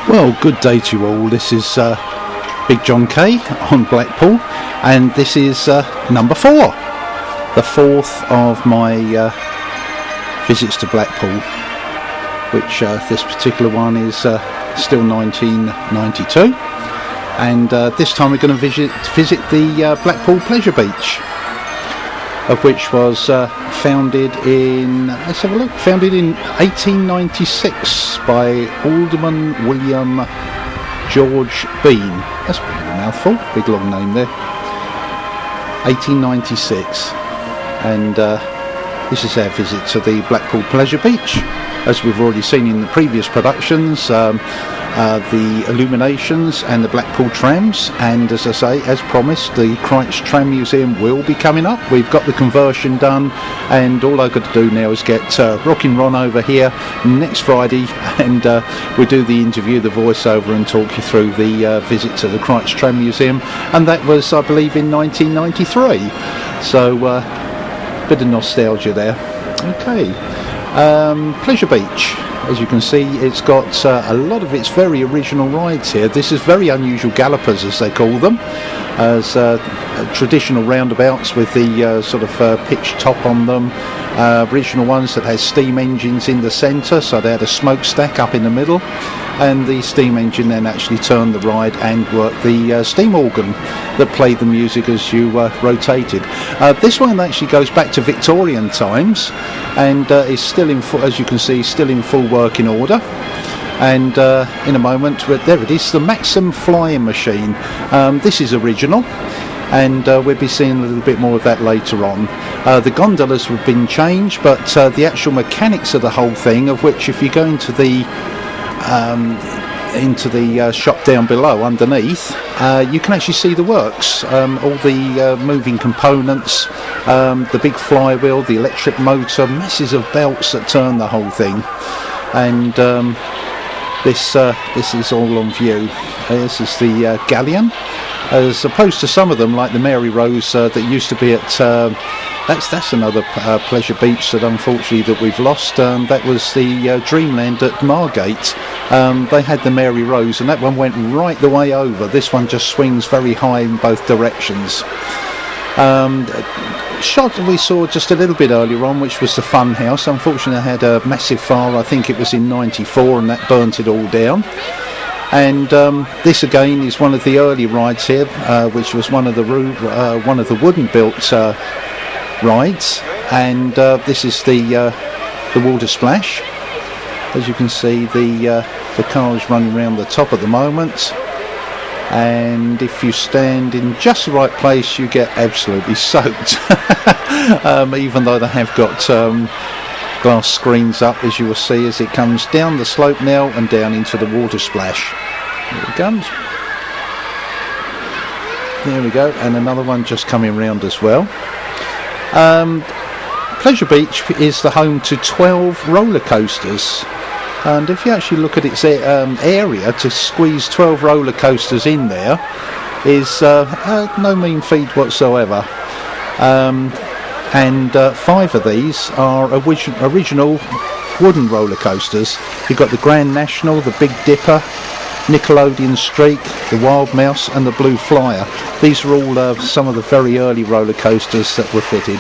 Well, good day to you all. This is Big John K on Blackpool, and this is number 4, the 4th of my visits to Blackpool, which this particular one is still 1992, and this time we're going to visit the Blackpool Pleasure Beach, of which was founded in, let's have a look, founded in 1896 by Alderman William George Bean. That's a mouthful, big long name there. 1896, and this is our visit to the Blackpool Pleasure Beach. As we've already seen in the previous productions, the Illuminations and the Blackpool Trams, and as I say, as promised, the Christ Tram Museum will be coming up. We've got the conversion done, and all I've got to do now is get Rockin' Ron over here next Friday, and we'll do the interview, the voiceover, and talk you through the visit to the Christ Tram Museum, and that was, I believe, in 1993, so bit of nostalgia there. Okay. Pleasure Beach, as you can see, it's got a lot of its very original rides here. This is very unusual gallopers, as they call them, as traditional roundabouts with the sort of pitched top on them, original ones that has steam engines in the centre, so they had a smokestack up in the middle, and the steam engine then actually turned the ride and worked the steam organ that played the music as you rotated. This one actually goes back to Victorian times, and is still in full, as you can see, still in full working order. And in a moment, there it is, the Maxim flying machine. This is original, and we'll be seeing a little bit more of that later on. The gondolas have been changed, but the actual mechanics of the whole thing, of which if you go into the shop down below underneath, you can actually see the works, all the moving components, the big flywheel, the electric motor, masses of belts that turn the whole thing, and this is all on view. This is the galleon, as opposed to some of them like the Mary Rose that used to be at that's another pleasure beach that unfortunately that we've lost. That was the Dreamland at Margate. They had the Mary Rose, and that one went right the way over. This one just swings very high in both directions. Shot that we saw just a little bit earlier on, which was the Fun House. Unfortunately, I had a massive fire. I think it was in '94, and that burnt it all down. And this again is one of the early rides here, which was one of the wooden built rides, and this is the water splash. As you can see, the car is running around the top at the moment, and if you stand in just the right place, you get absolutely soaked. Even though they have got glass screens up, as you will see as it comes down the slope now and down into the water splash. Here it comes. There we go, and another one just coming around as well. Pleasure Beach is the home to 12 roller coasters, and if you actually look at its area, to squeeze 12 roller coasters in there is no mean feat whatsoever. And 5 of these are original wooden roller coasters. You've got the Grand National, the Big Dipper, Nickelodeon Streak, the Wild Mouse, and the Blue Flyer. These are all some of the very early roller coasters that were fitted.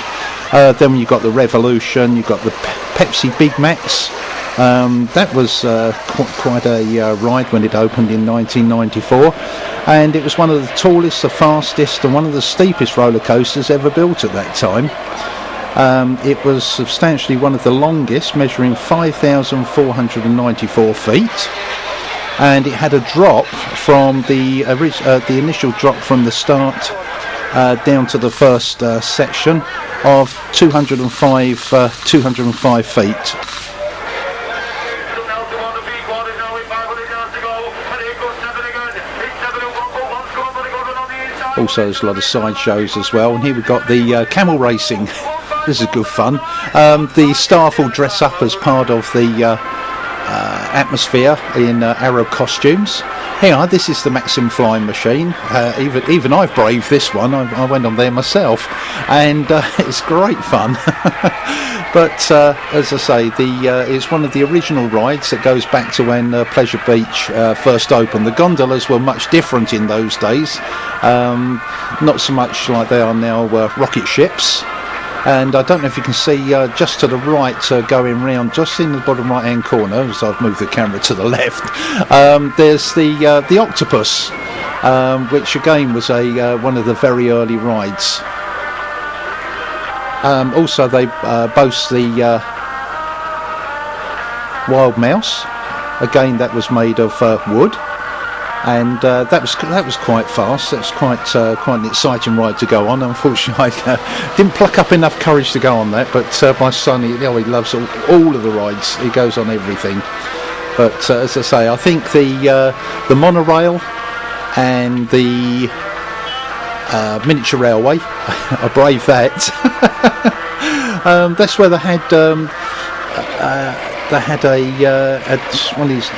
Then you've got the Revolution, you've got the Pepsi Big Max. That was quite a ride when it opened in 1994, and it was one of the tallest, the fastest, and one of the steepest roller coasters ever built at that time. It was substantially one of the longest, measuring 5,494 feet. And it had a drop from the initial drop from the start down to the first section of 205 feet. Also, there's a lot of sideshows as well, and here we've got the camel racing. This is good fun. The staff will dress up as part of the atmosphere in Arrow costumes. Here, this is the Maxim flying machine. Even I've braved this one. I went on there myself, and it's great fun. But as I say, it's one of the original rides that goes back to when Pleasure Beach first opened. The gondolas were much different in those days, not so much like they are now, rocket ships. And I don't know if you can see just to the right, going round just in the bottom right hand corner, as I've moved the camera to the left, there's the octopus, which again was one of the very early rides. Also they boast the Wild Mouse. Again, that was made of wood, and that was quite fast. That's quite an exciting ride to go on. Unfortunately, I didn't pluck up enough courage to go on that, but my son, he loves all of the rides. He goes on everything. But as I say, I think the monorail and the miniature railway, I braved that. That's where they had one of these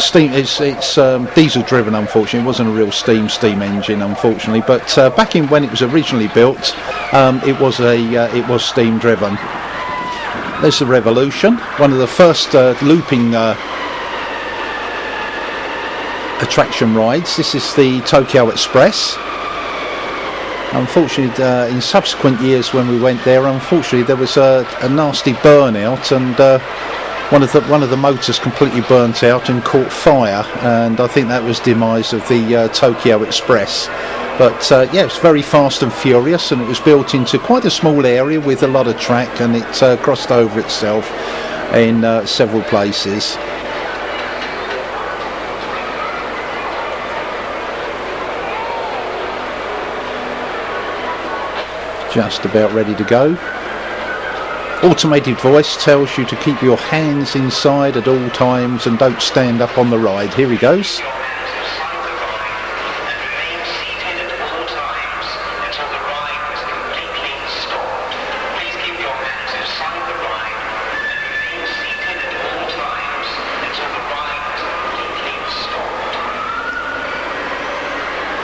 steam. It's diesel driven, unfortunately. It wasn't a real steam engine, unfortunately. But back in when it was originally built, it was steam driven. There's the Revolution, one of the first looping attraction rides. This is the Tokyo Express. Unfortunately, in subsequent years when we went there, unfortunately there was a nasty burnout, and one of the motors completely burnt out and caught fire, and I think that was demise of the Tokyo Express. But yeah, it's very fast and furious, and it was built into quite a small area with a lot of track, and it crossed over itself in several places. Just about ready to go. Automated voice tells you to keep your hands inside at all times and don't stand up on the ride. Here he goes.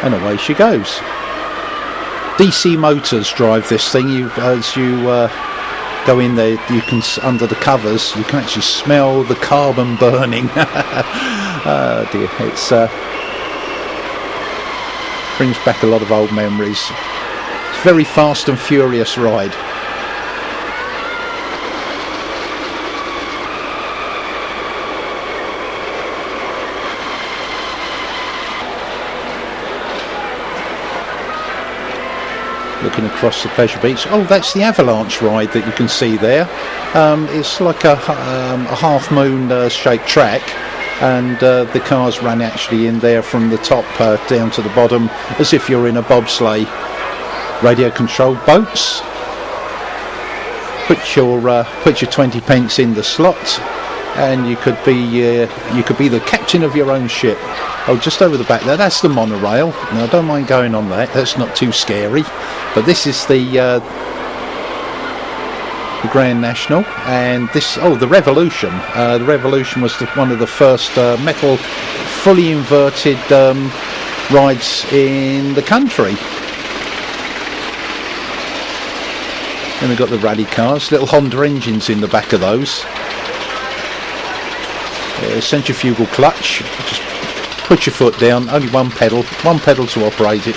And away she goes. DC Motors drive this thing. As you go in there, you can, under the covers, you can actually smell the carbon burning. Oh dear, it's brings back a lot of old memories. It's a very fast and furious ride. Looking across the Pleasure Beach. Oh, that's the Avalanche ride that you can see there. It's like a half moon shaped track, and the cars run actually in there from the top down to the bottom, as if you're in a bobsleigh. Radio controlled boats. Put your 20 pence in the slot, and you could be the captain of your own ship. Oh, just over the back there, that's the monorail. Now, I don't mind going on that. That's not too scary. But this is the Grand National, and this, the Revolution. The Revolution was one of the first metal, fully inverted rides in the country. And we've got the rally cars, little Honda engines in the back of those. Centrifugal clutch. Just put your foot down, only one pedal to operate it.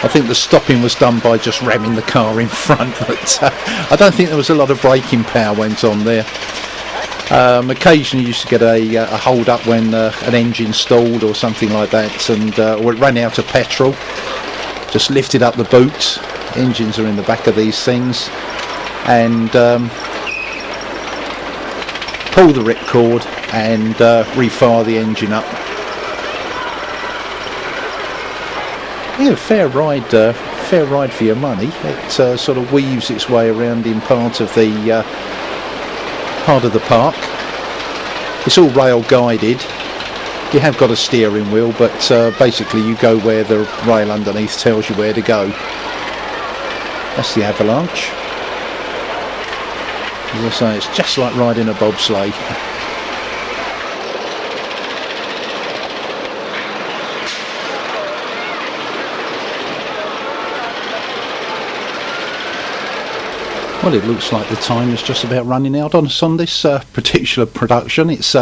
I think the stopping was done by just ramming the car in front, but I don't think there was a lot of braking power went on there. Occasionally you used to get a hold up when an engine stalled or something like that, and or it ran out of petrol. Just lifted up the boot. Engines are in the back of these things, and pull the ripcord and refire the engine up. Yeah, fair ride for your money. It sort of weaves its way around in part of the park. It's all rail guided. You have got a steering wheel, but basically you go where the rail underneath tells you where to go. That's the Avalanche. As I say, it's just like riding a bobsleigh. Well, it looks like the time is just about running out on us on this particular production. It's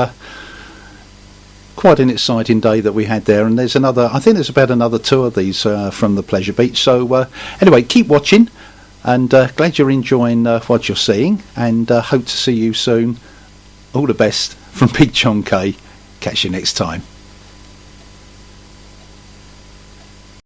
quite an exciting day that we had there, and there's another, I think there's about another 2 of these from the Pleasure Beach. So anyway, keep watching, and glad you're enjoying what you're seeing, and hope to see you soon. All the best from Big John K. Catch you next time.